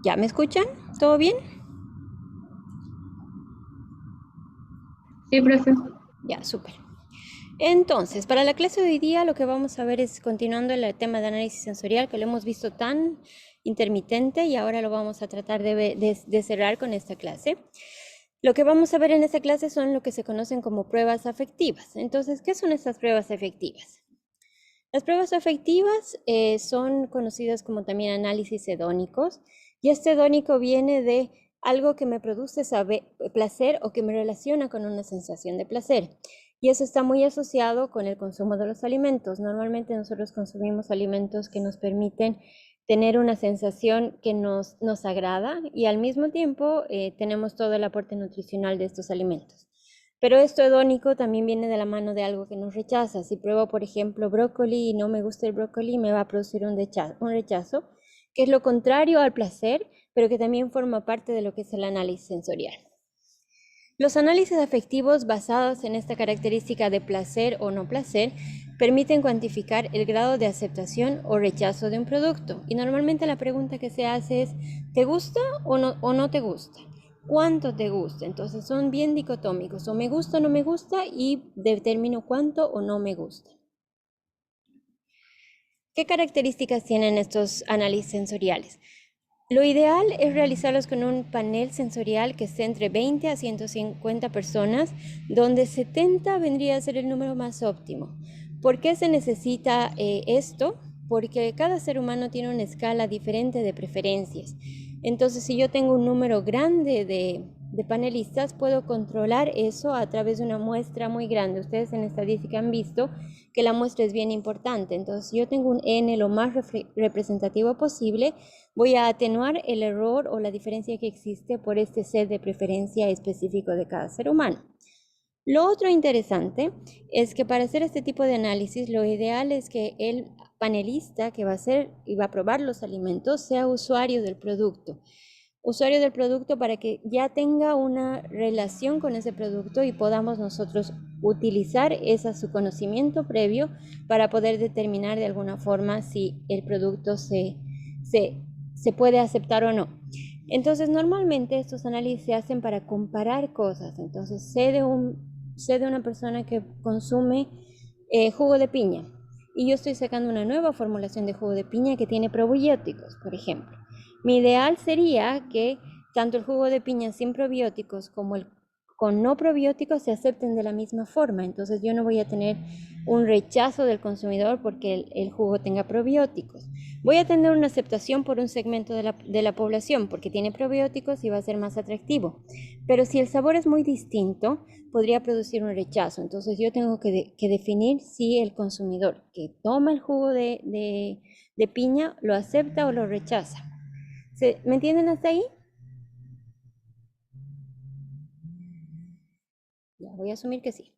¿Ya me escuchan? ¿Todo bien? Sí, profe. Ya, súper. Entonces, para la clase de hoy día lo que vamos a ver es continuando el tema de análisis sensorial que lo hemos visto tan intermitente y ahora lo vamos a tratar de cerrar con esta clase. Lo que vamos a ver en esta clase son lo que se conocen como pruebas afectivas. Entonces, ¿qué son estas pruebas afectivas? Las pruebas afectivas son conocidas como también análisis hedónicos, y este hedónico viene de algo que me produce placer o que me relaciona con una sensación de placer. Y eso está muy asociado con el consumo de los alimentos. Normalmente nosotros consumimos alimentos que nos permiten tener una sensación que nos agrada y al mismo tiempo tenemos todo el aporte nutricional de estos alimentos. Pero esto hedónico también viene de la mano de algo que nos rechaza. Si pruebo, por ejemplo, brócoli y no me gusta el brócoli, me va a producir un rechazo, que es lo contrario al placer, pero que también forma parte de lo que es el análisis sensorial. Los análisis afectivos basados en esta característica de placer o no placer permiten cuantificar el grado de aceptación o rechazo de un producto. Y normalmente la pregunta que se hace es, ¿te gusta o no te gusta? ¿Cuánto te gusta? Entonces son bien dicotómicos, o me gusta o no me gusta, y determino cuánto o no me gusta. ¿Qué características tienen estos análisis sensoriales? Lo ideal es realizarlos con un panel sensorial que esté entre 20 a 150 personas, donde 70 vendría a ser el número más óptimo. ¿Por qué se necesita esto? Porque cada ser humano tiene una escala diferente de preferencias. Entonces, si yo tengo un número grande de panelistas, puedo controlar eso a través de una muestra muy grande. Ustedes en estadística han visto que la muestra es bien importante. Entonces, si yo tengo un N lo más representativo posible, voy a atenuar el error o la diferencia que existe por este set de preferencia específico de cada ser humano. Lo otro interesante es que para hacer este tipo de análisis, lo ideal es que el panelista que va a hacer y va a probar los alimentos sea usuario del producto. Usuario del producto para que ya tenga una relación con ese producto y podamos nosotros utilizar su conocimiento previo para poder determinar de alguna forma si el producto se puede aceptar o no. Entonces, normalmente estos análisis se hacen para comparar cosas. Entonces, sé de una persona que consume jugo de piña y yo estoy sacando una nueva formulación de jugo de piña que tiene probióticos, por ejemplo. Mi ideal sería que tanto el jugo de piña sin probióticos como el con no probióticos se acepten de la misma forma. Entonces yo no voy a tener un rechazo del consumidor porque el jugo tenga probióticos. Voy a tener una aceptación por un segmento de la población porque tiene probióticos y va a ser más atractivo. Pero si el sabor es muy distinto, podría producir un rechazo. Entonces yo tengo que definir si el consumidor que toma el jugo de piña lo acepta o lo rechaza. ¿Me entienden hasta ahí? Ya, voy a asumir que sí.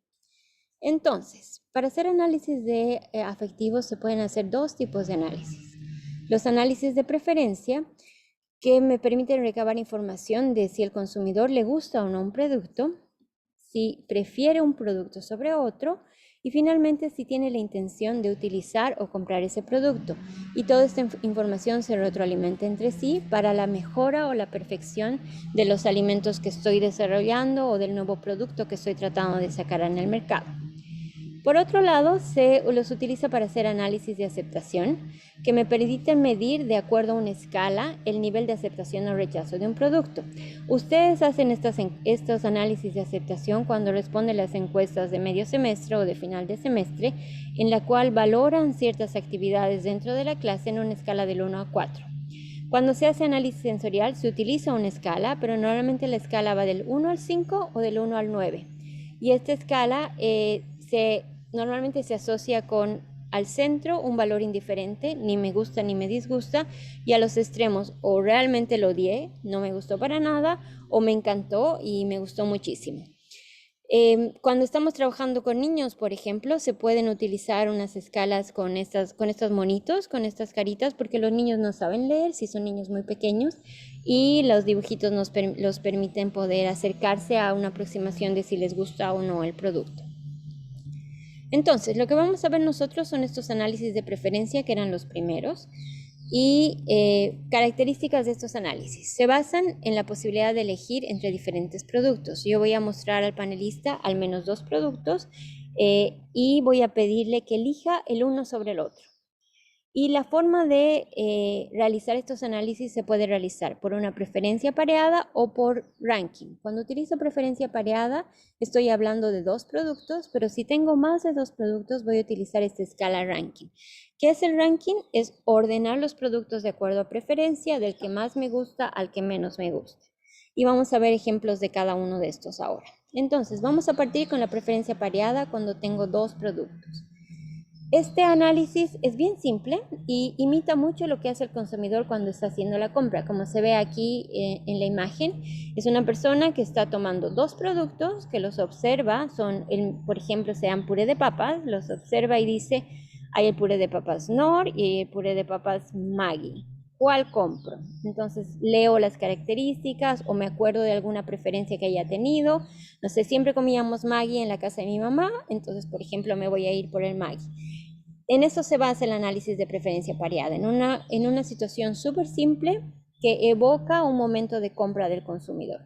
Entonces, para hacer análisis de afectivos se pueden hacer dos tipos de análisis. Los análisis de preferencia, que me permiten recabar información de si el consumidor le gusta o no un producto, si prefiere un producto sobre otro y finalmente si tiene la intención de utilizar o comprar ese producto. Y toda esta información se retroalimenta entre sí para la mejora o la perfección de los alimentos que estoy desarrollando o del nuevo producto que estoy tratando de sacar en el mercado. Por otro lado, se los utiliza para hacer análisis de aceptación, que me permiten medir de acuerdo a una escala el nivel de aceptación o rechazo de un producto. Ustedes hacen estos análisis de aceptación cuando responden las encuestas de medio semestre o de final de semestre, en la cual valoran ciertas actividades dentro de la clase en una escala del 1 a 4. Cuando se hace análisis sensorial se utiliza una escala, pero normalmente la escala va del 1 al 5 o del 1 al 9. Y esta escala normalmente se asocia con al centro un valor indiferente, ni me gusta ni me disgusta, y a los extremos o realmente lo odié, no me gustó para nada, o me encantó y me gustó muchísimo. Cuando estamos trabajando con niños, por ejemplo, se pueden utilizar unas escalas con estos monitos, con estas caritas, porque los niños no saben leer si son niños muy pequeños y los dibujitos los permiten poder acercarse a una aproximación de si les gusta o no el producto. Entonces, lo que vamos a ver nosotros son estos análisis de preferencia que eran los primeros. Y características de estos análisis. Se basan en la posibilidad de elegir entre diferentes productos. Yo voy a mostrar al panelista al menos 2 productos y voy a pedirle que elija el uno sobre el otro. Y la forma de realizar estos análisis se puede realizar por una preferencia pareada o por ranking. Cuando utilizo preferencia pareada, estoy hablando de 2 productos, pero si tengo más de 2 productos, voy a utilizar esta escala ranking. ¿Qué es el ranking? Es ordenar los productos de acuerdo a preferencia, del que más me gusta al que menos me gusta. Y vamos a ver ejemplos de cada uno de estos ahora. Entonces, vamos a partir con la preferencia pareada cuando tengo 2 productos. Este análisis es bien simple y imita mucho lo que hace el consumidor cuando está haciendo la compra. Como se ve aquí en la imagen, es una persona que está tomando 2 productos, que los observa, por ejemplo, sean puré de papas, los observa y dice, hay el puré de papas Knorr y el puré de papas Maggi. ¿Cuál compro? Entonces leo las características o me acuerdo de alguna preferencia que haya tenido. No sé, siempre comíamos Maggi en la casa de mi mamá, entonces, por ejemplo, me voy a ir por el Maggi. En eso se basa el análisis de preferencia pareada, en una situación súper simple que evoca un momento de compra del consumidor.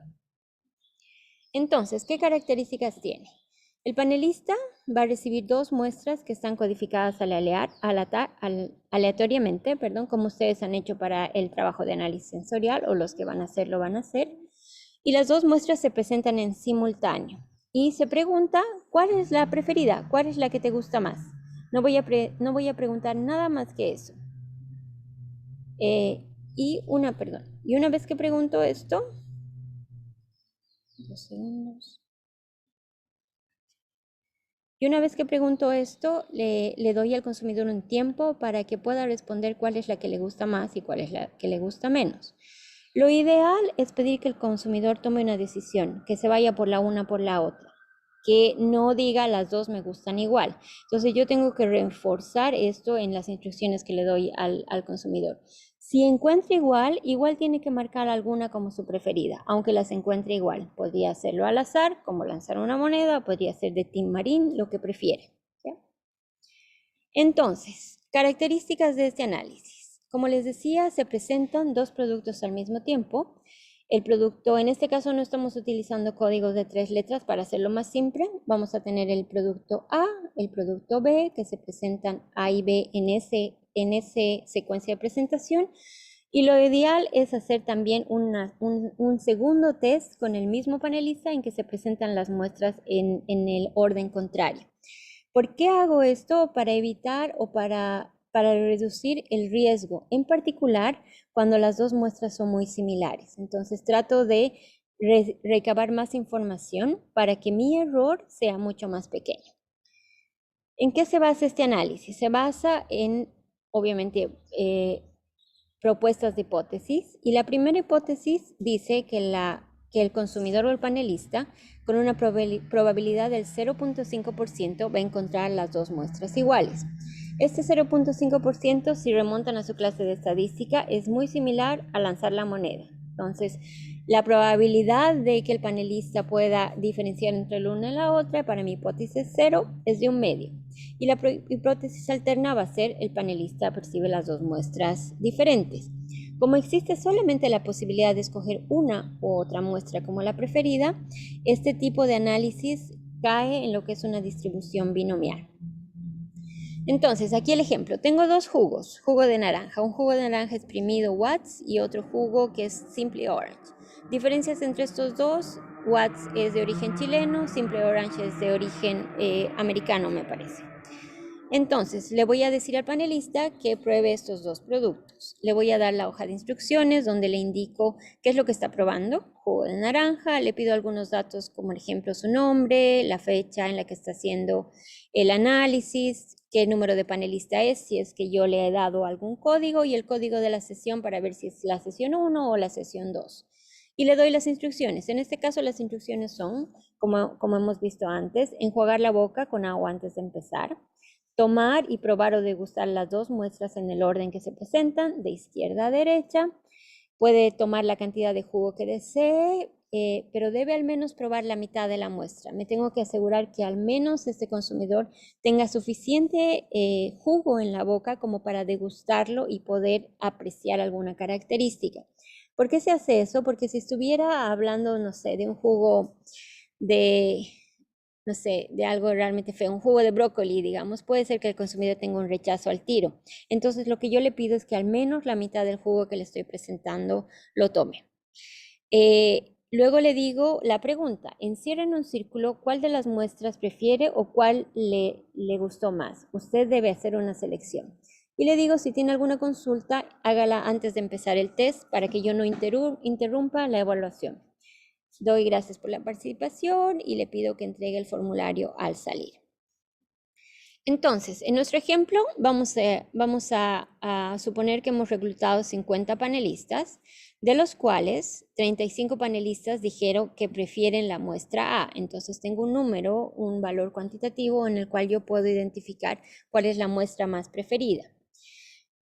Entonces, ¿qué características tiene? El panelista va a recibir 2 muestras que están codificadas aleatoriamente, como ustedes han hecho para el trabajo de análisis sensorial, o los que van a hacer lo van a hacer. Y las 2 muestras se presentan en simultáneo. Y se pregunta, ¿cuál es la preferida? ¿Cuál es la que te gusta más? No voy a preguntar nada más que eso. Y una vez que pregunto esto, 2 segundos. Y una vez que pregunto esto, le doy al consumidor un tiempo para que pueda responder cuál es la que le gusta más y cuál es la que le gusta menos. Lo ideal es pedir que el consumidor tome una decisión, que se vaya por la una por la otra, que no diga las 2 me gustan igual. Entonces yo tengo que reforzar esto en las instrucciones que le doy al consumidor. Si encuentra igual tiene que marcar alguna como su preferida, aunque las encuentre igual. Podría hacerlo al azar, como lanzar una moneda, podría ser de Team Marín, lo que prefiere. ¿Sí? Entonces, características de este análisis. Como les decía, se presentan 2 productos al mismo tiempo. El producto, en este caso no estamos utilizando códigos de 3 letras para hacerlo más simple. Vamos a tener el producto A, el producto B, que se presentan A y B en ese secuencia de presentación. Y lo ideal es hacer también un segundo test con el mismo panelista en que se presentan las muestras en el orden contrario. ¿Por qué hago esto? Para evitar o para reducir el riesgo, en particular cuando las 2 muestras son muy similares. Entonces trato de recabar más información para que mi error sea mucho más pequeño. ¿En qué se basa este análisis? Se basa en, obviamente, propuestas de hipótesis, y la primera hipótesis dice que el consumidor o el panelista con una probabilidad del 0.5% va a encontrar las 2 muestras iguales. Este 0.5%, si remontan a su clase de estadística, es muy similar a lanzar la moneda. Entonces, la probabilidad de que el panelista pueda diferenciar entre la una y la otra, para mi hipótesis 0, es de 1/2. Y la hipótesis alterna va a ser el panelista percibe las 2 muestras diferentes. Como existe solamente la posibilidad de escoger una u otra muestra como la preferida, este tipo de análisis cae en lo que es una distribución binomial. Entonces, aquí el ejemplo. Tengo 2 jugos. Jugo de naranja. Un jugo de naranja exprimido Watts y otro jugo que es Simply Orange. Diferencias entre estos dos. Watts es de origen chileno, Simply Orange es de origen americano, me parece. Entonces, le voy a decir al panelista que pruebe estos 2 productos. Le voy a dar la hoja de instrucciones donde le indico qué es lo que está probando. Jugo de naranja, le pido algunos datos como por ejemplo su nombre, la fecha en la que está haciendo el análisis, qué número de panelista es, si es que yo le he dado algún código y el código de la sesión para ver si es la sesión 1 o la sesión 2. Y le doy las instrucciones. En este caso las instrucciones son, como hemos visto antes, enjuagar la boca con agua antes de empezar. Tomar y probar o degustar las 2 muestras en el orden que se presentan, de izquierda a derecha. Puede tomar la cantidad de jugo que desee, pero debe al menos probar la mitad de la muestra. Me tengo que asegurar que al menos este consumidor tenga suficiente jugo en la boca como para degustarlo y poder apreciar alguna característica. ¿Por qué se hace eso? Porque si estuviera hablando, no sé, de un jugo de, no sé, de algo realmente feo, un jugo de brócoli, digamos, puede ser que el consumidor tenga un rechazo al tiro. Entonces, lo que yo le pido es que al menos la mitad del jugo que le estoy presentando lo tome. Luego le digo la pregunta, encierra en un círculo cuál de las muestras prefiere o cuál le gustó más. Usted debe hacer una selección. Y le digo, si tiene alguna consulta, hágala antes de empezar el test para que yo no interrumpa la evaluación. Doy gracias por la participación y le pido que entregue el formulario al salir. Entonces, en nuestro ejemplo, vamos a suponer que hemos reclutado 50 panelistas, de los cuales 35 panelistas dijeron que prefieren la muestra A. Entonces, tengo un número, un valor cuantitativo en el cual yo puedo identificar cuál es la muestra más preferida.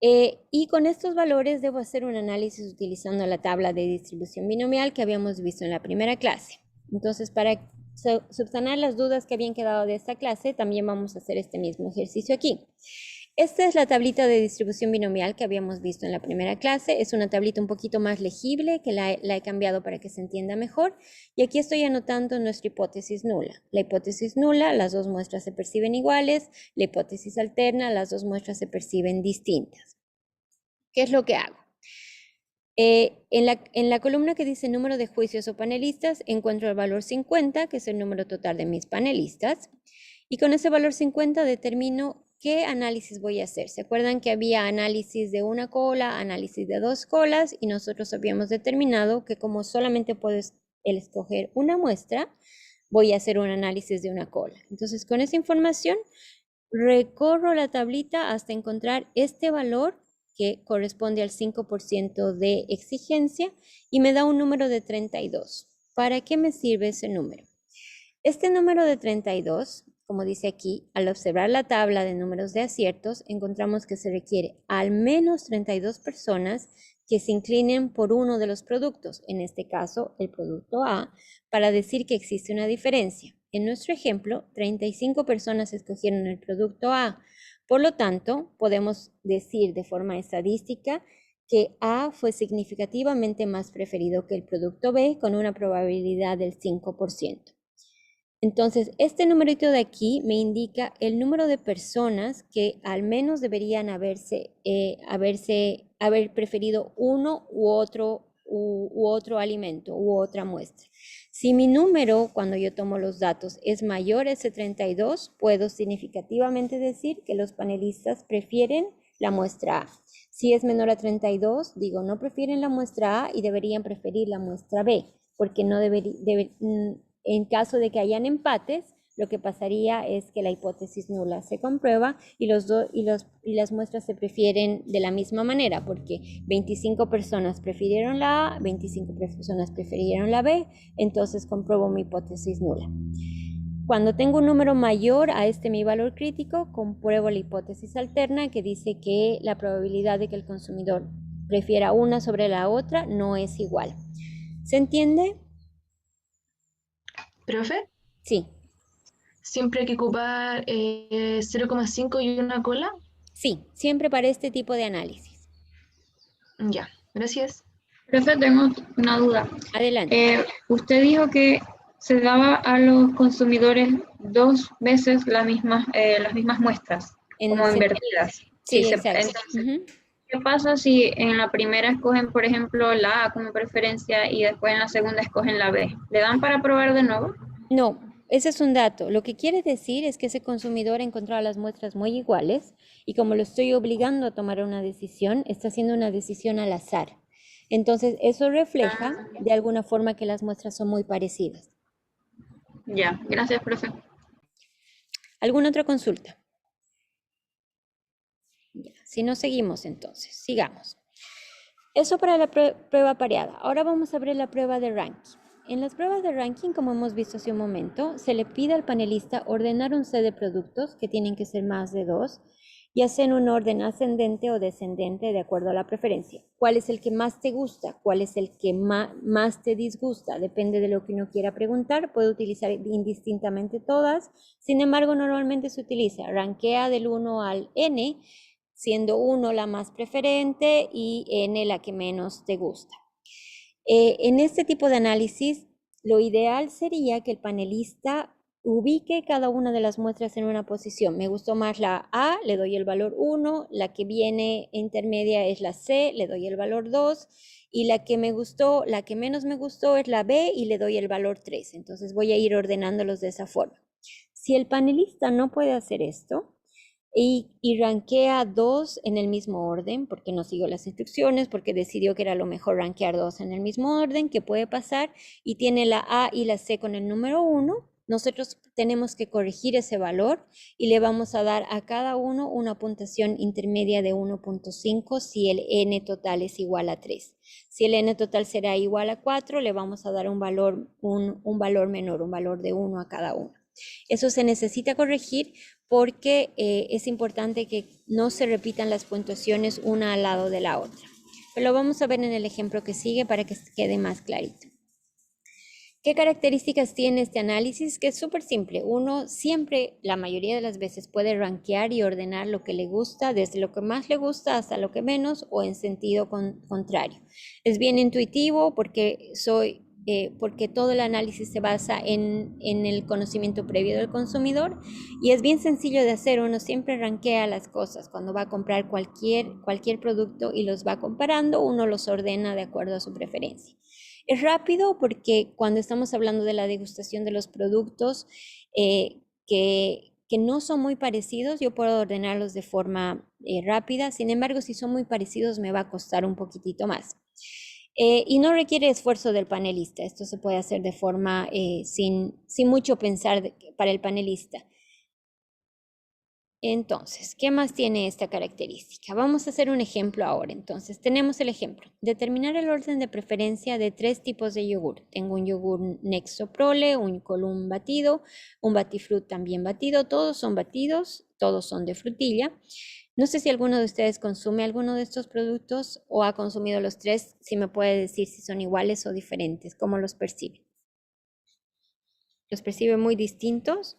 Y con estos valores debo hacer un análisis utilizando la tabla de distribución binomial que habíamos visto en la primera clase. Entonces, para subsanar las dudas que habían quedado de esta clase, también vamos a hacer este mismo ejercicio aquí. Esta es la tablita de distribución binomial que habíamos visto en la primera clase. Es una tablita un poquito más legible, que la he cambiado para que se entienda mejor. Y aquí estoy anotando nuestra hipótesis nula. La hipótesis nula, las dos muestras se perciben iguales. La hipótesis alterna, las dos muestras se perciben distintas. ¿Qué es lo que hago? En la columna que dice número de juicios o panelistas, encuentro el valor 50, que es el número total de mis panelistas. Y con ese valor 50 determino qué análisis voy a hacer. ¿Se acuerdan que había análisis de una cola, análisis de dos colas? Y nosotros habíamos determinado que como solamente puedo escoger una muestra, voy a hacer un análisis de una cola. Entonces, con esa información, recorro la tablita hasta encontrar este valor que corresponde al 5% de exigencia y me da un número de 32. ¿Para qué me sirve ese número? Este número de 32, como dice aquí, al observar la tabla de números de aciertos, encontramos que se requiere al menos 32 personas que se inclinen por uno de los productos, en este caso el producto A, para decir que existe una diferencia. En nuestro ejemplo, 35 personas escogieron el producto A. Por lo tanto, podemos decir de forma estadística que A fue significativamente más preferido que el producto B con una probabilidad del 5%. Entonces, este numerito de aquí me indica el número de personas que al menos deberían haber preferido uno u otro alimento u otra muestra. Si mi número, cuando yo tomo los datos, es mayor a ese 32, puedo significativamente decir que los panelistas prefieren la muestra A. Si es menor a 32, digo, no prefieren la muestra A y deberían preferir la muestra B, porque no en caso de que hayan empates, lo que pasaría es que la hipótesis nula se comprueba y las muestras se prefieren de la misma manera, porque 25 personas prefirieron la A, 25 personas prefirieron la B, entonces compruebo mi hipótesis nula. Cuando tengo un número mayor a mi valor crítico, compruebo la hipótesis alterna que dice que la probabilidad de que el consumidor prefiera una sobre la otra no es igual. ¿Se entiende? ¿Profe? Sí. ¿Siempre hay que ocupar 0,5 y una cola? Sí, siempre para este tipo de análisis. Ya, gracias. Profe, tengo una duda. Adelante. Usted dijo que se daba a los consumidores 2 veces las mismas muestras, como invertidas. Sí, exacto. Entonces, ¿qué pasa si en la primera escogen, por ejemplo, la A como preferencia y después en la segunda escogen la B? ¿Le dan para probar de nuevo? No, ese es un dato. Lo que quiere decir es que ese consumidor ha encontrado las muestras muy iguales y como lo estoy obligando a tomar una decisión, está haciendo una decisión al azar. Entonces, eso refleja de alguna forma que las muestras son muy parecidas. Ya, gracias, profe. ¿Alguna otra consulta? Ya, si no seguimos entonces, sigamos. Eso para la prueba pareada. Ahora vamos a ver la prueba de ranking. En las pruebas de ranking, como hemos visto hace un momento, se le pide al panelista ordenar un set de productos, que tienen que ser más de 2, ya sea en un orden ascendente o descendente de acuerdo a la preferencia. ¿Cuál es el que más te gusta? ¿Cuál es el que más te disgusta? Depende de lo que uno quiera preguntar. Puede utilizar indistintamente todas. Sin embargo, normalmente se utiliza rankea del 1 al n, siendo 1 la más preferente y n la que menos te gusta. En este tipo de análisis, lo ideal sería que el panelista ubique cada una de las muestras en una posición. Me gustó más la A, le doy el valor 1, la que viene intermedia es la C, le doy el valor 2, y la que menos me gustó es la B y le doy el valor 3. Entonces voy a ir ordenándolos de esa forma. Si el panelista no puede hacer esto, y rankea 2 en el mismo orden, porque no siguió las instrucciones, porque decidió que era lo mejor rankear 2 en el mismo orden, que puede pasar, y tiene la A y la C con el número 1, nosotros tenemos que corregir ese valor y le vamos a dar a cada uno una puntuación intermedia de 1.5 si el n total es igual a 3. Si el n total será igual a 4, le vamos a dar un valor menor, un valor de 1 a cada uno. Eso se necesita corregir porque es importante que no se repitan las puntuaciones una al lado de la otra. Pero lo vamos a ver en el ejemplo que sigue para que quede más clarito. ¿Qué características tiene este análisis? Que es súper simple. Uno siempre, la mayoría de las veces, puede rankear y ordenar lo que le gusta, desde lo que más le gusta hasta lo que menos, o en sentido contrario. Es bien intuitivo porque todo el análisis se basa en el conocimiento previo del consumidor y es bien sencillo de hacer. Uno siempre rankea las cosas cuando va a comprar cualquier producto y los va comparando, uno los ordena de acuerdo a su preferencia. Es rápido porque cuando estamos hablando de la degustación de los productos que no son muy parecidos, yo puedo ordenarlos de forma rápida. Sin embargo, si son muy parecidos, me va a costar un poquitito más. Y no requiere esfuerzo del panelista. Esto se puede hacer de forma sin mucho pensar para el panelista. Entonces, ¿qué más tiene esta característica? Vamos a hacer un ejemplo ahora. Entonces, tenemos el ejemplo. Determinar el orden de preferencia de 3 tipos de yogur. Tengo un yogur Nexo Prole, un Column batido, un Batifrut también batido. Todos son batidos, todos son de frutilla. No sé si alguno de ustedes consume alguno de estos productos o ha consumido los 3. Si me puede decir si son iguales o diferentes, ¿cómo los percibe? ¿Los percibe muy distintos?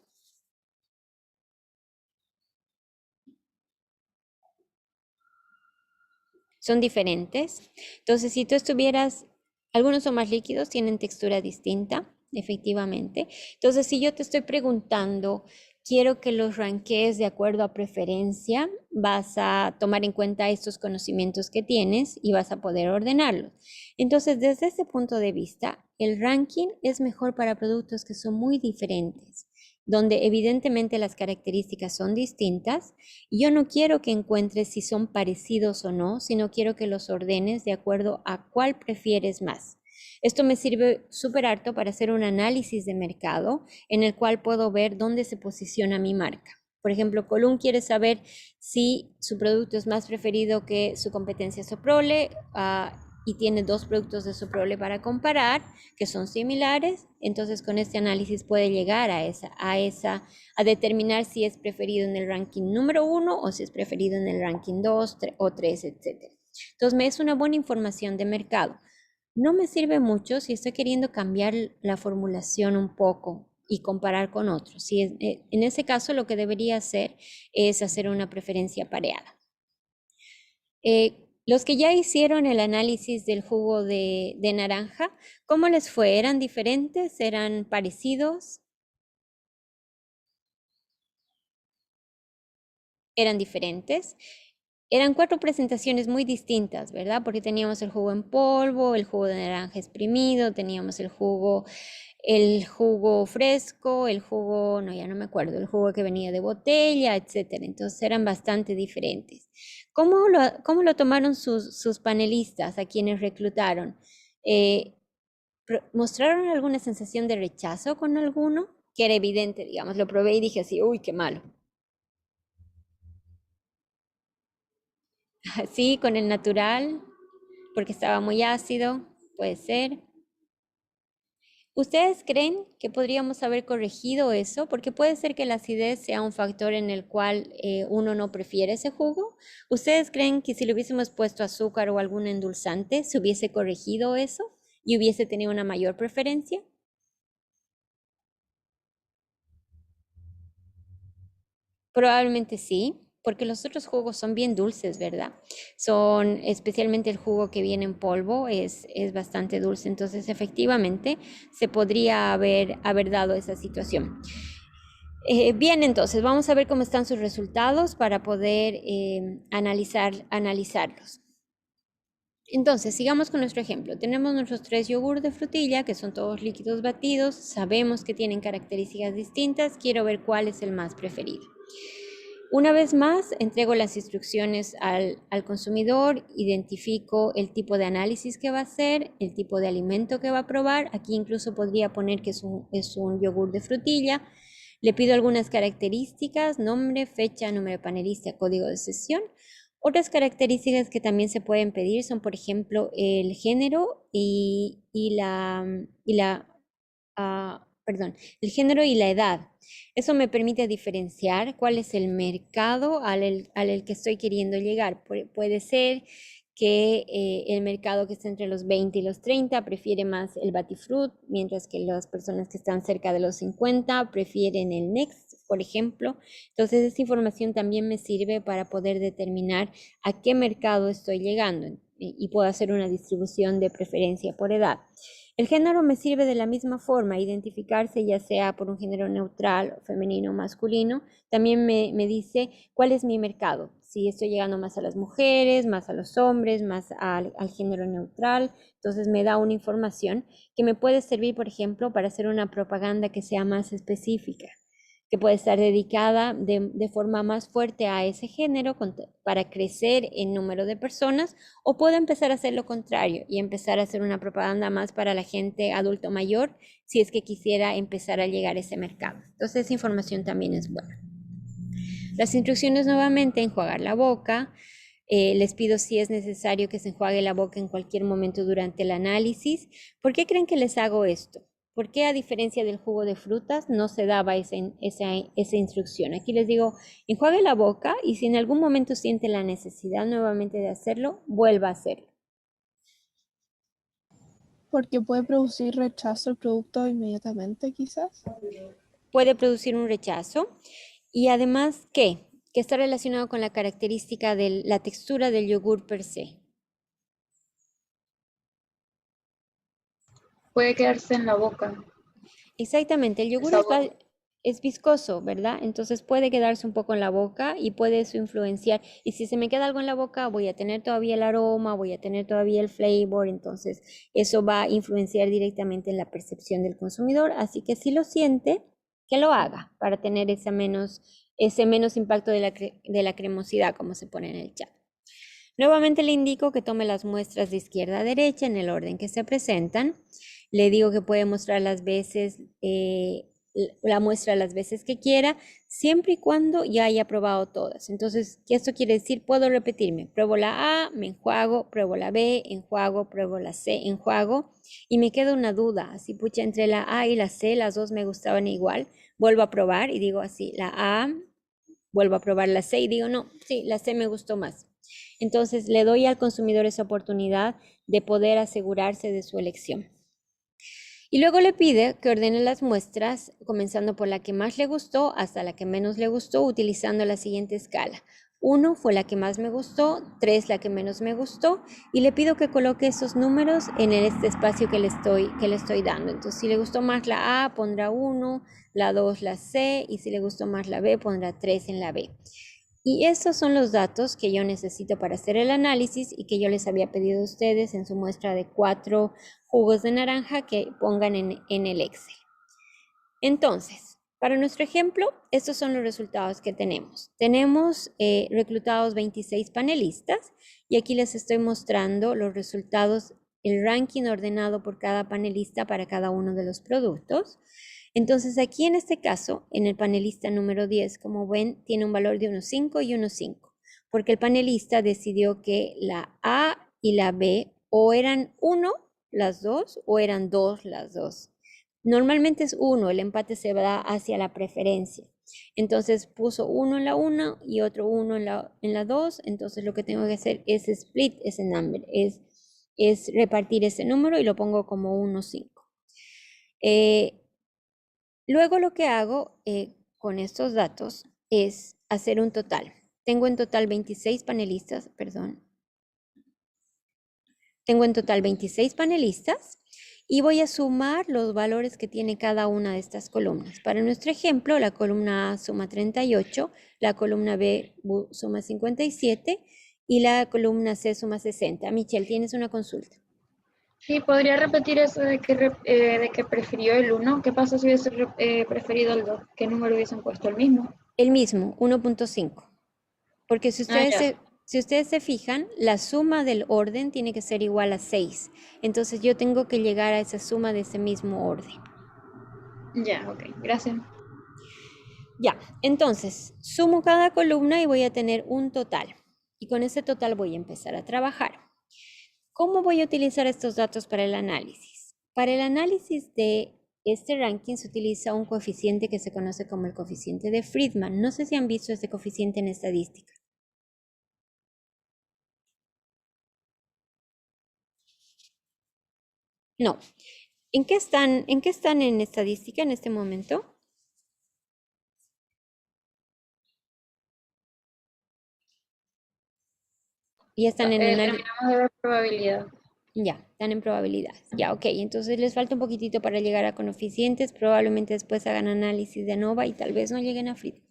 Son diferentes. Entonces, si tú estuvieras, algunos son más líquidos, tienen textura distinta, efectivamente. Entonces, si yo te estoy preguntando, quiero que los ranquees de acuerdo a preferencia, vas a tomar en cuenta estos conocimientos que tienes y vas a poder ordenarlos. Entonces, desde ese punto de vista, el ranking es mejor para productos que son muy diferentes, donde evidentemente las características son distintas. Yo no quiero que encuentres si son parecidos o no, sino quiero que los ordenes de acuerdo a cuál prefieres más. Esto me sirve súper harto para hacer un análisis de mercado en el cual puedo ver dónde se posiciona mi marca. Por ejemplo, Column quiere saber si su producto es más preferido que su competencia Soprole, y tiene 2 productos de Soprole para comparar que son similares. Entonces con este análisis puede llegar a determinar si es preferido en el ranking número 1 o si es preferido en el ranking 2 o 3, etc. Entonces me es una buena información de mercado. No me sirve mucho si estoy queriendo cambiar la formulación un poco y comparar con otros. En ese caso lo que debería hacer es hacer una preferencia pareada. Los que ya hicieron el análisis del jugo de naranja, ¿cómo les fue? ¿Eran diferentes? ¿Eran parecidos? Eran diferentes. Eran 4 presentaciones muy distintas, ¿verdad? Porque teníamos el jugo en polvo, el jugo de naranja exprimido, teníamos el jugo fresco, no, ya no me acuerdo, el jugo que venía de botella, etcétera. Entonces eran bastante diferentes. ¿Cómo lo tomaron sus panelistas a quienes reclutaron? ¿Mostraron alguna sensación de rechazo con alguno? Que era evidente, digamos, lo probé y dije así, uy, qué malo. Sí, con el natural, porque estaba muy ácido, puede ser. ¿Ustedes creen que podríamos haber corregido eso? Porque puede ser que la acidez sea un factor en el cual uno no prefiere ese jugo. ¿Ustedes creen que si le hubiésemos puesto azúcar o algún endulzante, se hubiese corregido eso y hubiese tenido una mayor preferencia? Probablemente sí, porque los otros jugos son bien dulces, ¿verdad? Son, especialmente el jugo que viene en polvo, es bastante dulce. Entonces, efectivamente, se podría haber dado esa situación. Bien, entonces, vamos a ver cómo están sus resultados para poder analizarlos. Entonces, sigamos con nuestro ejemplo. Tenemos nuestros 3 yogur de frutilla, que son todos líquidos batidos. Sabemos que tienen características distintas. Quiero ver cuál es el más preferido. Una vez más, entrego las instrucciones al consumidor, identifico el tipo de análisis que va a hacer, el tipo de alimento que va a probar. Aquí incluso podría poner que es un yogur de frutilla. Le pido algunas características: nombre, fecha, número de panelista, código de sesión. Otras características que también se pueden pedir son, por ejemplo, el género el género y la edad. Eso me permite diferenciar cuál es el mercado al que estoy queriendo llegar. Puede ser que el mercado que está entre los 20 y los 30 prefiere más el Batifruit, mientras que las personas que están cerca de los 50 prefieren el Next, por ejemplo. Entonces, esta información también me sirve para poder determinar a qué mercado estoy llegando y puedo hacer una distribución de preferencia por edad. El género me sirve de la misma forma, identificarse ya sea por un género neutral, femenino o masculino. También me dice cuál es mi mercado, si estoy llegando más a las mujeres, más a los hombres, más al género neutral. Entonces me da una información que me puede servir, por ejemplo, para hacer una propaganda que sea más específica, que puede estar dedicada de forma más fuerte a ese género para crecer en número de personas, o puedo empezar a hacer lo contrario y empezar a hacer una propaganda más para la gente adulto mayor, si es que quisiera empezar a llegar a ese mercado. Entonces, esa información también es buena. Las instrucciones nuevamente: enjuagar la boca. Les pido si es necesario que se enjuague la boca en cualquier momento durante el análisis. ¿Por qué creen que les hago esto? ¿Por qué, a diferencia del jugo de frutas, no se daba esa instrucción? Aquí les digo: enjuague la boca, y si en algún momento siente la necesidad nuevamente de hacerlo, vuelva a hacerlo. Porque puede producir rechazo el producto inmediatamente, quizás. Puede producir un rechazo. Y además, ¿qué? Que está relacionado con la característica de la textura del yogur per se. Puede quedarse en la boca. Exactamente, el yogur es viscoso, ¿verdad? Entonces puede quedarse un poco en la boca y puede eso influenciar. Y si se me queda algo en la boca, voy a tener todavía el aroma, voy a tener todavía el flavor. Entonces eso va a influenciar directamente en la percepción del consumidor. Así que si lo siente, que lo haga para tener ese menos impacto de la cremosidad, como se pone en el chat. Nuevamente le indico que tome las muestras de izquierda a derecha en el orden que se presentan. Le digo que puede mostrar la muestra las veces que quiera, siempre y cuando ya haya probado todas. Entonces, ¿qué esto quiere decir? Puedo repetirme: pruebo la A, me enjuago; pruebo la B, enjuago; pruebo la C, enjuago. Y me queda una duda: así, pucha, entre la A y la C, las dos me gustaban igual. Vuelvo a probar y digo así: la A, vuelvo a probar la C y digo, no, sí, la C me gustó más. Entonces, le doy al consumidor esa oportunidad de poder asegurarse de su elección. Y luego le pide que ordene las muestras, comenzando por la que más le gustó hasta la que menos le gustó, utilizando la siguiente escala: 1 fue la que más me gustó, 3 la que menos me gustó, y le pido que coloque esos números en este espacio que le estoy dando. Entonces, si le gustó más la A, pondrá 1, la 2 la C, y si le gustó más la B, pondrá 3 en la B. Y estos son los datos que yo necesito para hacer el análisis y que yo les había pedido a ustedes en su muestra de 4 jugos de naranja que pongan en el Excel. Entonces, para nuestro ejemplo, estos son los resultados que tenemos. Tenemos reclutados 26 panelistas, y aquí les estoy mostrando los resultados, el ranking ordenado por cada panelista para cada uno de los productos. Entonces, aquí en este caso, en el panelista número 10, como ven, tiene un valor de 1.5 y 1.5, porque el panelista decidió que la A y la B o eran 1 las dos o eran 2 las dos. Normalmente es 1, el empate se va hacia la preferencia. Entonces puso 1 en la 1 y otro 1 en la 2. Entonces lo que tengo que hacer es split ese number, es repartir ese número y lo pongo como 1, 5. Luego lo que hago con estos datos es hacer un total. Tengo en total 26 panelistas, perdón. Tengo en total 26 panelistas y voy a sumar los valores que tiene cada una de estas columnas. Para nuestro ejemplo, la columna A suma 38, la columna B suma 57 y la columna C suma 60. Michelle, ¿tienes una consulta? Sí, ¿podría repetir eso de que prefirió el 1? ¿Qué pasa si hubiese preferido el 2? ¿Qué número hubiesen puesto? ¿El mismo? El mismo, 1.5. Porque si ya. ustedes se fijan, la suma del orden tiene que ser igual a 6. Entonces yo tengo que llegar a esa suma de ese mismo orden. Ya, ok, gracias. Ya, entonces sumo cada columna y voy a tener un total. Y con ese total voy a empezar a trabajar. ¿Cómo voy a utilizar estos datos para el análisis? Para el análisis de este ranking se utiliza un coeficiente que se conoce como el coeficiente de Friedman. No sé si han visto este coeficiente en estadística. No. ¿En qué están en estadística en este momento? Ya están en análisis. Terminamos de ver probabilidad. Ya, están en probabilidad. Ya, ok. Entonces les falta un poquitito para llegar a coeficientes. Probablemente después hagan análisis de ANOVA y tal vez no lleguen a Friedman.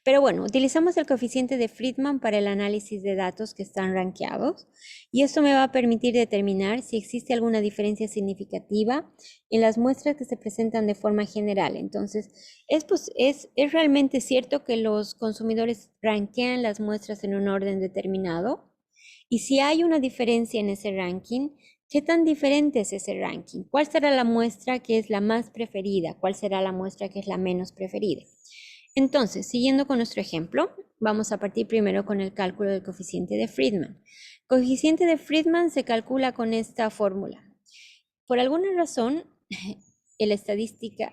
Pero bueno, utilizamos el coeficiente de Friedman para el análisis de datos que están rankeados. Y esto me va a permitir determinar si existe alguna diferencia significativa en las muestras que se presentan de forma general. Entonces, es realmente cierto que los consumidores rankean las muestras en un orden determinado. Y si hay una diferencia en ese ranking, ¿qué tan diferente es ese ranking? ¿Cuál será la muestra que es la más preferida? ¿Cuál será la muestra que es la menos preferida? Entonces, siguiendo con nuestro ejemplo, vamos a partir primero con el cálculo del coeficiente de Friedman. El coeficiente de Friedman se calcula con esta fórmula. Por alguna razón, en la estadística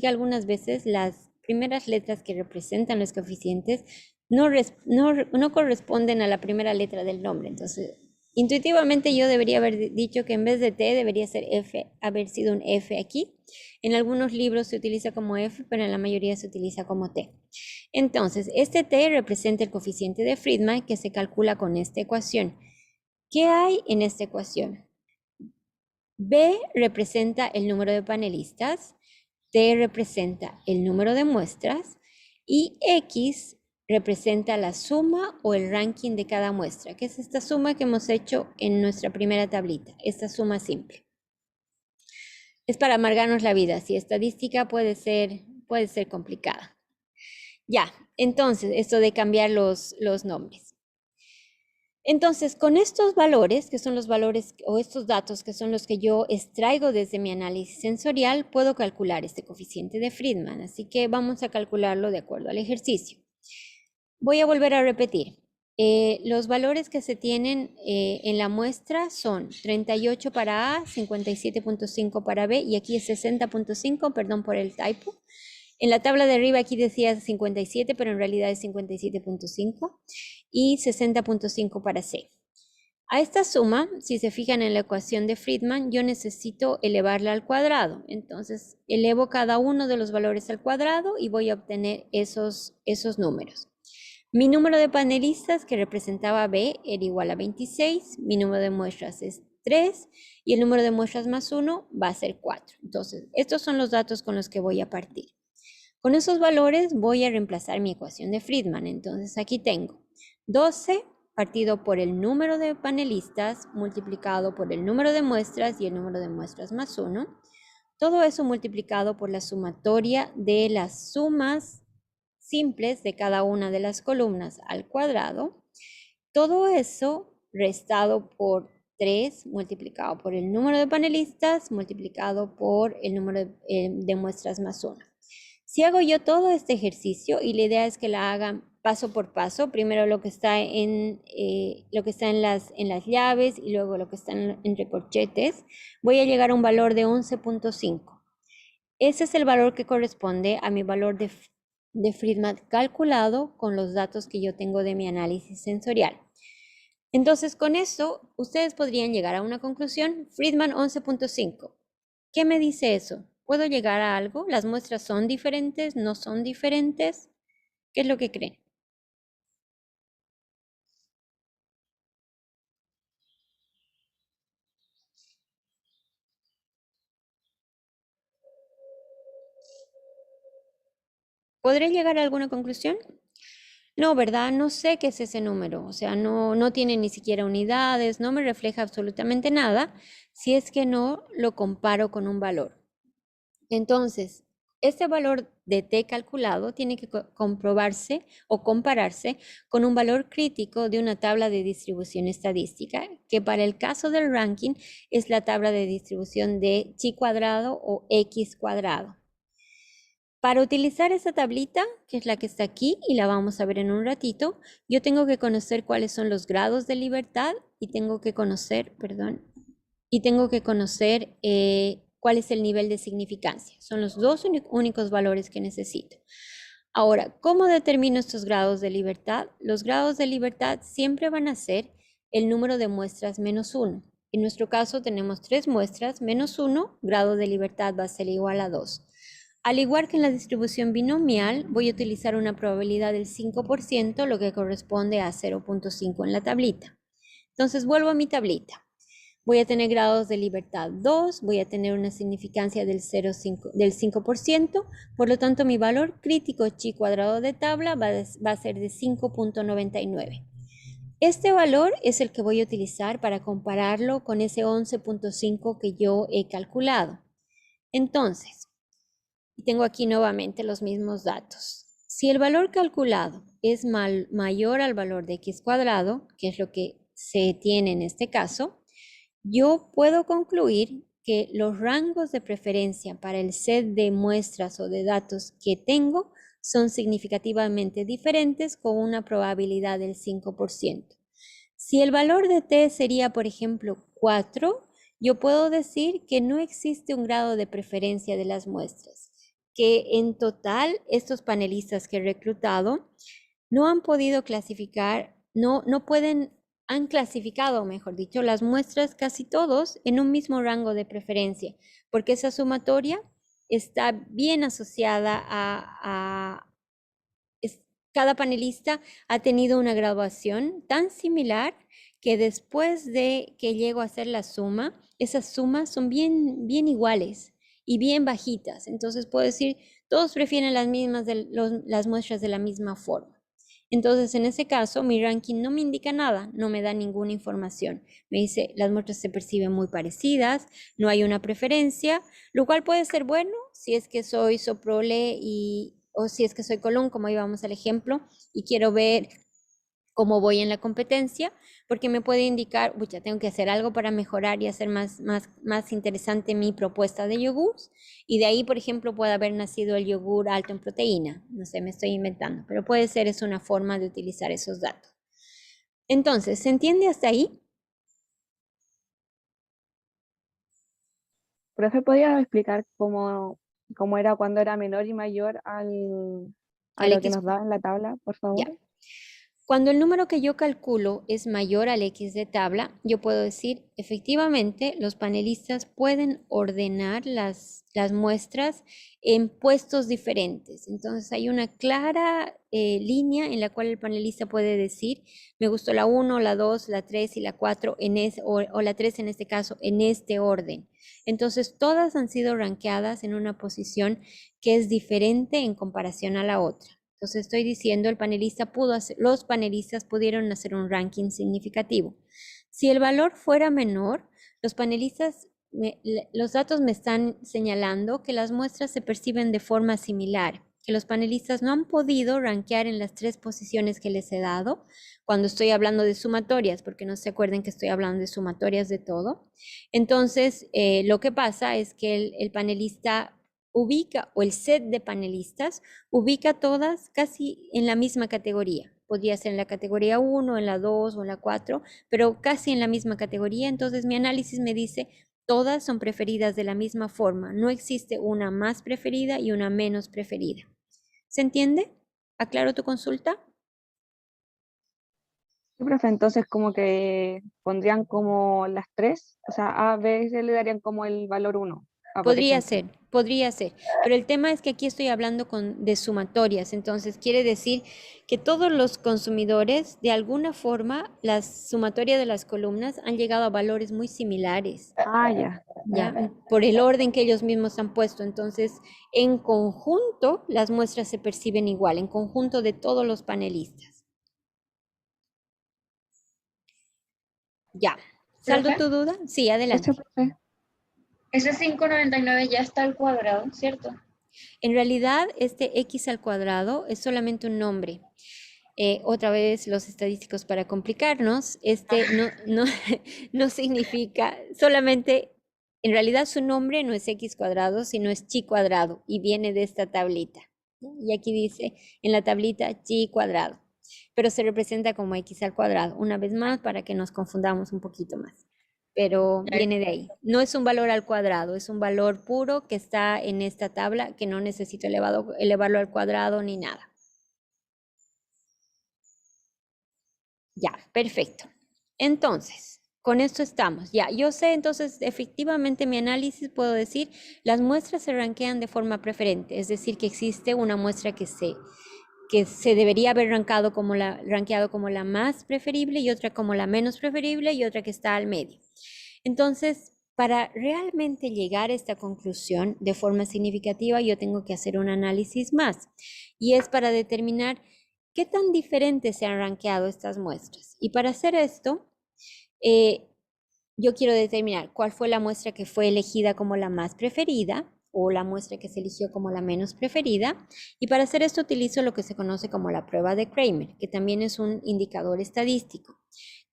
algunas veces las primeras letras que representan los coeficientes no corresponden a la primera letra del nombre. Entonces, intuitivamente yo debería haber dicho que en vez de T debería ser F, haber sido un F aquí. En algunos libros se utiliza como F, pero en la mayoría se utiliza como T. Entonces, este T representa el coeficiente de Friedman que se calcula con esta ecuación. ¿Qué hay en esta ecuación? B representa el número de panelistas, T representa el número de muestras y X representa la suma o el ranking de cada muestra, que es esta suma que hemos hecho en nuestra primera tablita, esta suma simple. Es para amargarnos la vida, si estadística puede ser complicada. Ya, entonces, esto de cambiar los nombres. Entonces, con estos valores, que son los valores o estos datos que son los que yo extraigo desde mi análisis sensorial, puedo calcular este coeficiente de Friedman. Así que vamos a calcularlo de acuerdo al ejercicio. Voy a volver a repetir. Los valores que se tienen en la muestra son 38 para A, 57.5 para B y aquí es 60.5, perdón por el typo. En la tabla de arriba aquí decía 57, pero en realidad es 57.5 y 60.5 para C. A esta suma, si se fijan en la ecuación de Friedman, yo necesito elevarla al cuadrado. Entonces, elevo cada uno de los valores al cuadrado y voy a obtener esos números. Mi número de panelistas que representaba B era igual a 26, mi número de muestras es 3 y el número de muestras más 1 va a ser 4. Entonces, estos son los datos con los que voy a partir. Con esos valores voy a reemplazar mi ecuación de Friedman. Entonces, aquí tengo 12 partido por el número de panelistas multiplicado por el número de muestras y el número de muestras más 1. Todo eso multiplicado por la sumatoria de las sumas simples de cada una de las columnas al cuadrado. Todo eso restado por 3 multiplicado por el número de panelistas multiplicado por el número de muestras más 1. Si hago yo todo este ejercicio y la idea es que la hagan paso por paso, primero lo que está en las llaves y luego lo que está en recorchetes, voy a llegar a un valor de 11.5. Ese es el valor que corresponde a mi valor de Friedman calculado con los datos que yo tengo de mi análisis sensorial. Entonces, con eso, ustedes podrían llegar a una conclusión, Friedman 11.5. ¿Qué me dice eso? ¿Puedo llegar a algo? ¿Las muestras son diferentes? ¿No son diferentes? ¿Qué es lo que creen? ¿Podré llegar a alguna conclusión? No, ¿verdad? No sé qué es ese número. O sea, no tiene ni siquiera unidades, no me refleja absolutamente nada si es que no lo comparo con un valor. Entonces, este valor de t calculado tiene que comprobarse o compararse con un valor crítico de una tabla de distribución estadística, que para el caso del ranking es la tabla de distribución de chi cuadrado o x cuadrado. Para utilizar esa tablita, que es la que está aquí y la vamos a ver en un ratito, yo tengo que conocer cuáles son los grados de libertad y tengo que conocer, cuál es el nivel de significancia. Son los dos únicos valores que necesito. Ahora, ¿cómo determino estos grados de libertad? Los grados de libertad siempre van a ser el número de muestras menos 1. En nuestro caso tenemos 3 muestras menos 1, grado de libertad va a ser igual a 2. Al igual que en la distribución binomial, voy a utilizar una probabilidad del 5%, lo que corresponde a 0.5 en la tablita. Entonces vuelvo a mi tablita. Voy a tener grados de libertad 2, voy a tener una significancia del 5%, por lo tanto mi valor crítico chi cuadrado de tabla va a ser de 5.99. Este valor es el que voy a utilizar para compararlo con ese 11.5 que yo he calculado. Entonces, tengo aquí nuevamente los mismos datos. Si el valor calculado es mayor al valor de x cuadrado, que es lo que se tiene en este caso, yo puedo concluir que los rangos de preferencia para el set de muestras o de datos que tengo son significativamente diferentes con una probabilidad del 5%. Si el valor de t sería, por ejemplo, 4, yo puedo decir que no existe un grado de preferencia de las muestras, que en total estos panelistas que he reclutado no han podido clasificar, han clasificado, mejor dicho, las muestras casi todos en un mismo rango de preferencia, porque esa sumatoria está bien asociada cada panelista ha tenido una graduación tan similar que después de que llego a hacer la suma, esas sumas son bien iguales y bien bajitas. Entonces puedo decir, todos prefieren las muestras de la misma forma. Entonces, en ese caso, mi ranking no me indica nada, no me da ninguna información. Me dice, las muestras se perciben muy parecidas, no hay una preferencia, lo cual puede ser bueno si es que soy soprole o si es que soy colón, como íbamos al ejemplo, y quiero ver cómo voy en la competencia, porque me puede indicar, ya tengo que hacer algo para mejorar y hacer más interesante mi propuesta de yogures. Y de ahí, por ejemplo, puede haber nacido el yogur alto en proteína. No sé, me estoy inventando, pero puede ser, es una forma de utilizar esos datos. Entonces, ¿se entiende hasta ahí? Profe, ¿podría explicar cómo era cuando era menor y mayor a Al lo que X, nos da en la tabla, por favor? ya. Cuando el número que yo calculo es mayor al X de tabla, yo puedo decir, efectivamente, los panelistas pueden ordenar las muestras en puestos diferentes. Entonces, hay una clara línea en la cual el panelista puede decir, me gustó la 1, la 2, la 3 y la 4, o la 3 en este caso, en este orden. Entonces, todas han sido rankeadas en una posición que es diferente en comparación a la otra. Entonces estoy diciendo, los panelistas pudieron hacer un ranking significativo. Si el valor fuera menor, los datos me están señalando que las muestras se perciben de forma similar, que los panelistas no han podido rankear en las 3 posiciones que les he dado cuando estoy hablando de sumatorias, porque no se acuerden que estoy hablando de sumatorias de todo. Entonces, lo que pasa es que el panelista ubica, o el set de panelistas, ubica todas casi en la misma categoría. Podría ser en la categoría 1, en la 2 o en la 4, pero casi en la misma categoría. Entonces mi análisis me dice, Todas son preferidas de la misma forma. No existe una más preferida y una menos preferida. ¿Se entiende? ¿Aclaro tu consulta? Sí, profe, entonces como que pondrían como las tres, o sea, A, B, C le darían como el valor uno, por Podría ejemplo. ser, podría ser. Pero el tema es que aquí estoy hablando de sumatorias. Entonces quiere decir que todos los consumidores, de alguna forma, las sumatorias de las columnas han llegado a valores muy similares. Ah, ya. ¿Ya? Por el orden que ellos mismos han puesto. Entonces, en conjunto, las muestras se perciben igual, en conjunto de todos los panelistas. Ya. ¿Saldo ¿Profe? tu duda? Sí, adelante. Eso, profe. Ese 599 ya está al cuadrado, ¿cierto? En realidad, este x al cuadrado es solamente un nombre. Otra vez los estadísticos para complicarnos, no significa solamente, en realidad su nombre no es x cuadrado, sino es chi cuadrado y viene de esta tablita. ¿No? Y aquí dice en la tablita chi cuadrado, pero se representa como x al cuadrado, una vez más para que nos confundamos un poquito más. Pero viene de ahí. No es un valor al cuadrado, es un valor puro que está en esta tabla que no necesito elevarlo al cuadrado ni nada. Ya, perfecto. Entonces, con esto estamos. Ya, yo sé, entonces, efectivamente, mi análisis puedo decir, las muestras se rankean de forma preferente, es decir, que existe una muestra que se debería haber rankeado como la más preferible y otra como la menos preferible y otra que está al medio. Entonces, para realmente llegar a esta conclusión de forma significativa, yo tengo que hacer un análisis más, y es para determinar qué tan diferentes se han rankeado estas muestras. Y para hacer esto, yo quiero determinar cuál fue la muestra que fue elegida como la más preferida o la muestra que se eligió como la menos preferida. Y para hacer esto utilizo lo que se conoce como la prueba de Kramer, que también es un indicador estadístico.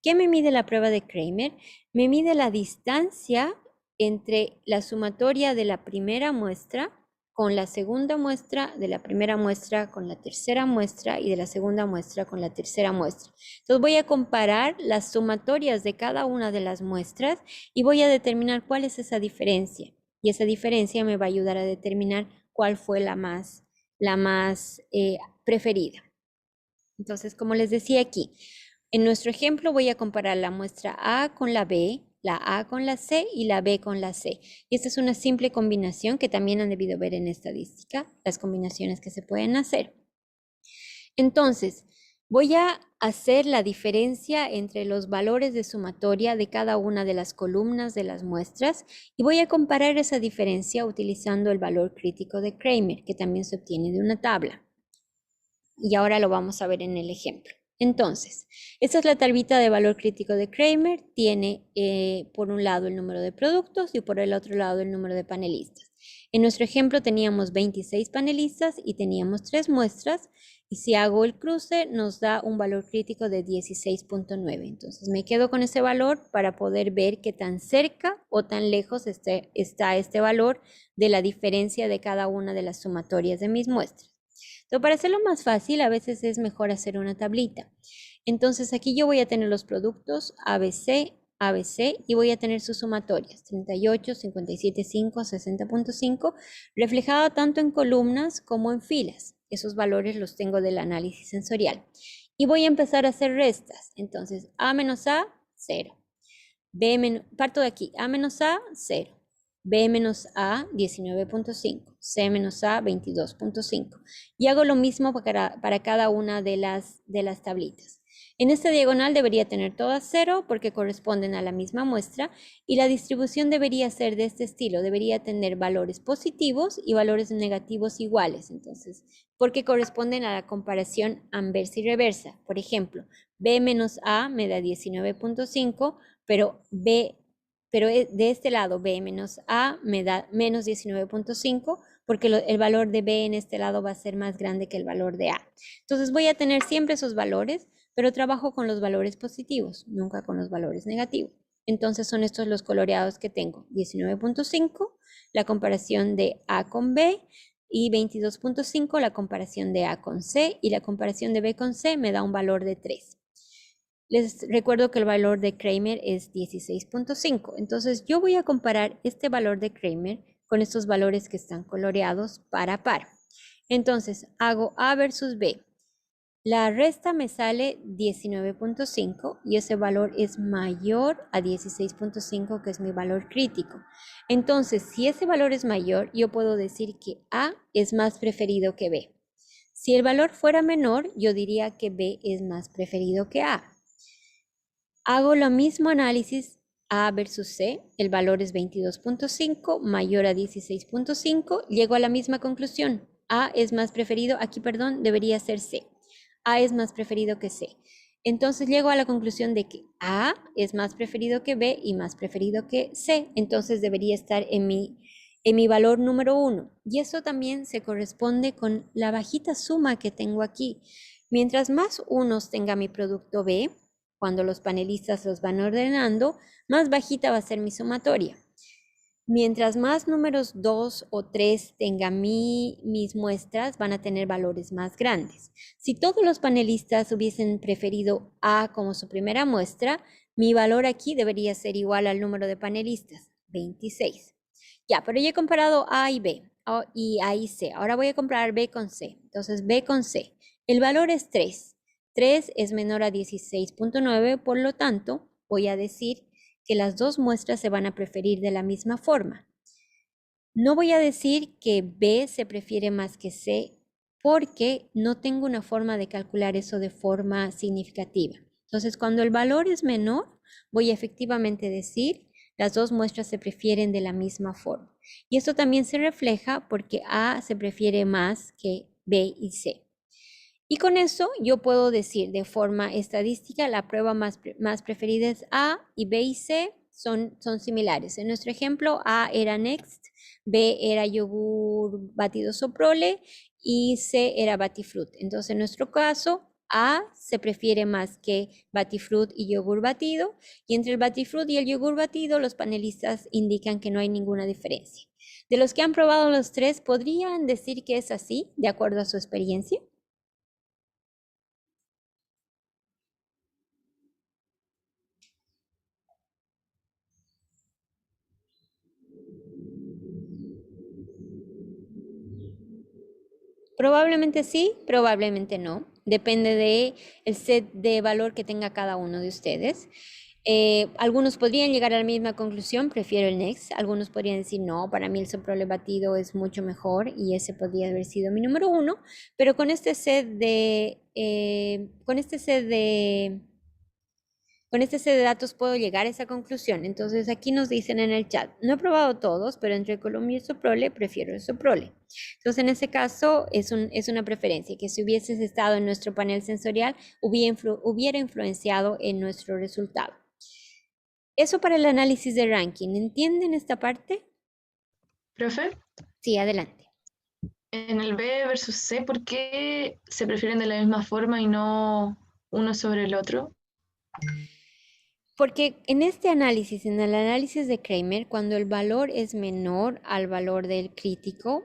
¿Qué me mide la prueba de Kramer? Me mide la distancia entre la sumatoria de la primera muestra con la segunda muestra, de la primera muestra con la tercera muestra y de la segunda muestra con la tercera muestra. Entonces voy a comparar las sumatorias de cada una de las muestras y voy a determinar cuál es esa diferencia. Y esa diferencia me va a ayudar a determinar cuál fue la más preferida. Entonces, como les decía aquí, en nuestro ejemplo voy a comparar la muestra A con la B, la A con la C y la B con la C. Y esta es una simple combinación que también han debido ver en estadística, las combinaciones que se pueden hacer. Entonces, voy a hacer la diferencia entre los valores de sumatoria de cada una de las columnas de las muestras y voy a comparar esa diferencia utilizando el valor crítico de Kramer, que también se obtiene de una tabla. Y ahora lo vamos a ver en el ejemplo. Entonces, esta es la tablita de valor crítico de Kramer. Tiene por un lado el número de productos y por el otro lado el número de panelistas. En nuestro ejemplo teníamos 26 panelistas y teníamos 3 muestras. Y si hago el cruce nos da un valor crítico de 16.9. Entonces me quedo con ese valor para poder ver qué tan cerca o tan lejos está este valor de la diferencia de cada una de las sumatorias de mis muestras. Entonces, para hacerlo más fácil, a veces es mejor hacer una tablita. Entonces, aquí yo voy a tener los productos ABC, ABC y voy a tener sus sumatorias, 38, 57.5, 60.5, reflejado tanto en columnas como en filas. Esos valores los tengo del análisis sensorial. Y voy a empezar a hacer restas. Entonces, A menos A, 0. Parto de aquí, A menos A, 0. B menos A, 19.5, C menos A, 22.5. Y hago lo mismo para cada una de las tablitas. En esta diagonal debería tener todas 0 porque corresponden a la misma muestra y la distribución debería ser de este estilo, debería tener valores positivos y valores negativos iguales, entonces, porque corresponden a la comparación anversa y reversa. Por ejemplo, B menos A me da 19.5, pero de este lado B menos A me da menos 19.5 porque el valor de B en este lado va a ser más grande que el valor de A. Entonces voy a tener siempre esos valores, pero trabajo con los valores positivos, nunca con los valores negativos. Entonces son estos los coloreados que tengo, 19.5, la comparación de A con B, y 22.5 la comparación de A con C, y la comparación de B con C me da un valor de 3. Les recuerdo que el valor de Kramer es 16.5. Entonces yo voy a comparar este valor de Kramer con estos valores que están coloreados par a par. Entonces hago A versus B. La resta me sale 19.5 y ese valor es mayor a 16.5, que es mi valor crítico. Entonces, si ese valor es mayor, yo puedo decir que A es más preferido que B. Si el valor fuera menor, yo diría que B es más preferido que A. Hago lo mismo análisis A versus C. El valor es 22.5, mayor a 16.5. Llego a la misma conclusión. A es más preferido, aquí perdón, debería ser C. A es más preferido que C. Entonces llego a la conclusión de que A es más preferido que B y más preferido que C. Entonces debería estar en mi valor número 1. Y eso también se corresponde con la bajita suma que tengo aquí. Mientras más unos tenga mi producto B, cuando los panelistas los van ordenando, más bajita va a ser mi sumatoria. Mientras más números 2 o 3 tenga mis muestras, van a tener valores más grandes. Si todos los panelistas hubiesen preferido A como su primera muestra, mi valor aquí debería ser igual al número de panelistas, 26. Ya, pero ya he comparado A y B, y A y C. Ahora voy a comparar B con C. Entonces, B con C. El valor es 3. 3 es menor a 16.9, por lo tanto, voy a decir que las dos muestras se van a preferir de la misma forma. No voy a decir que B se prefiere más que C porque no tengo una forma de calcular eso de forma significativa. Entonces, cuando el valor es menor, voy a efectivamente decir las dos muestras se prefieren de la misma forma. Y esto también se refleja porque A se prefiere más que B y C. Y con eso yo puedo decir de forma estadística, la prueba más preferida es A y B y C son similares. En nuestro ejemplo, A era Next, B era yogur batido Soprole y C era Batifrut. Entonces, en nuestro caso, A se prefiere más que Batifrut y yogur batido, y entre el Batifrut y el yogur batido, los panelistas indican que no hay ninguna diferencia. De los que han probado los tres, ¿podrían decir que es así, de acuerdo a su experiencia? Probablemente sí, probablemente no. Depende de el set de valor que tenga cada uno de ustedes. Algunos podrían llegar a la misma conclusión, prefiero el Next. Algunos podrían decir, no, para mí el Soprole batido es mucho mejor y ese podría haber sido mi número 1. Pero con este set de datos puedo llegar a esa conclusión. Entonces aquí nos dicen en el chat, no he probado todos, pero entre Colombia y el Soprole prefiero el Soprole. Entonces en ese caso es una preferencia, que si hubieses estado en nuestro panel sensorial hubiera influenciado en nuestro resultado. Eso para el análisis de ranking. ¿Entienden esta parte? Profe, Sí, adelante. en el B versus C, ¿por qué se prefieren de la misma forma y no uno sobre el otro? Porque en este análisis, en el análisis de Kramer, cuando el valor es menor al valor del crítico,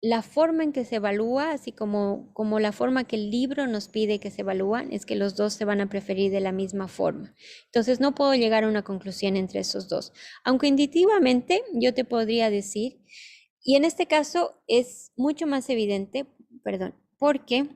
la forma en que se evalúa, así como la forma que el libro nos pide que se evalúan, es que los dos se van a preferir de la misma forma. Entonces no puedo llegar a una conclusión entre esos dos. Aunque intuitivamente yo te podría decir, y en este caso es mucho más evidente, porque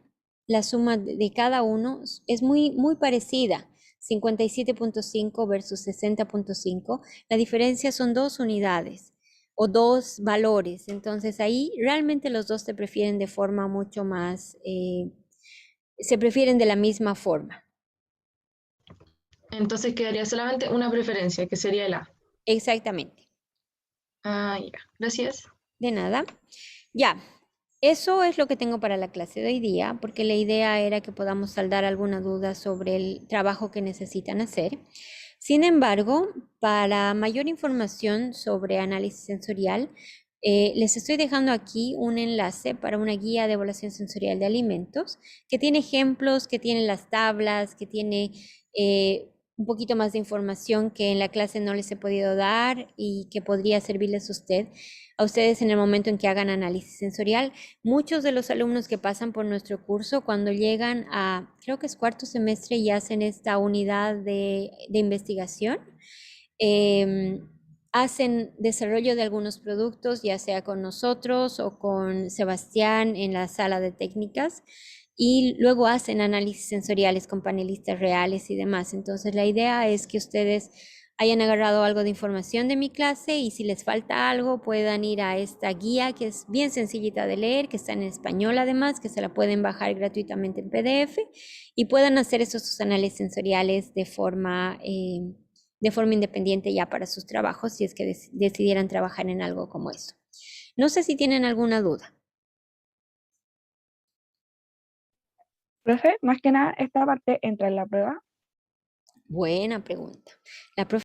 la suma de cada uno es muy parecida. 57.5 versus 60.5. La diferencia son 2 unidades o 2 valores. Entonces ahí realmente los dos se prefieren de forma mucho más, se prefieren de la misma forma. Entonces quedaría solamente una preferencia, que sería el A. Exactamente. Ah, ya. Gracias. De nada. Ya, eso es lo que tengo para la clase de hoy día, porque la idea era que podamos saldar alguna duda sobre el trabajo que necesitan hacer. Sin embargo, para mayor información sobre análisis sensorial, les estoy dejando aquí un enlace para una guía de evaluación sensorial de alimentos que tiene ejemplos, que tiene las tablas, que tiene un poquito más de información que en la clase no les he podido dar y que podría servirles a ustedes en el momento en que hagan análisis sensorial. Muchos de los alumnos que pasan por nuestro curso, cuando llegan a, creo que es cuarto semestre y hacen esta unidad de investigación, hacen desarrollo de algunos productos, ya sea con nosotros o con Sebastián en la sala de técnicas, y luego hacen análisis sensoriales con panelistas reales y demás. Entonces, la idea es que ustedes hayan agarrado algo de información de mi clase y si les falta algo puedan ir a esta guía que es bien sencillita de leer, que está en español además, que se la pueden bajar gratuitamente en PDF y puedan hacer esos análisis sensoriales de forma independiente ya para sus trabajos si es que decidieran trabajar en algo como eso. No sé si tienen alguna duda. Profe, más que nada, esta parte entra en la prueba. Buena pregunta. La profe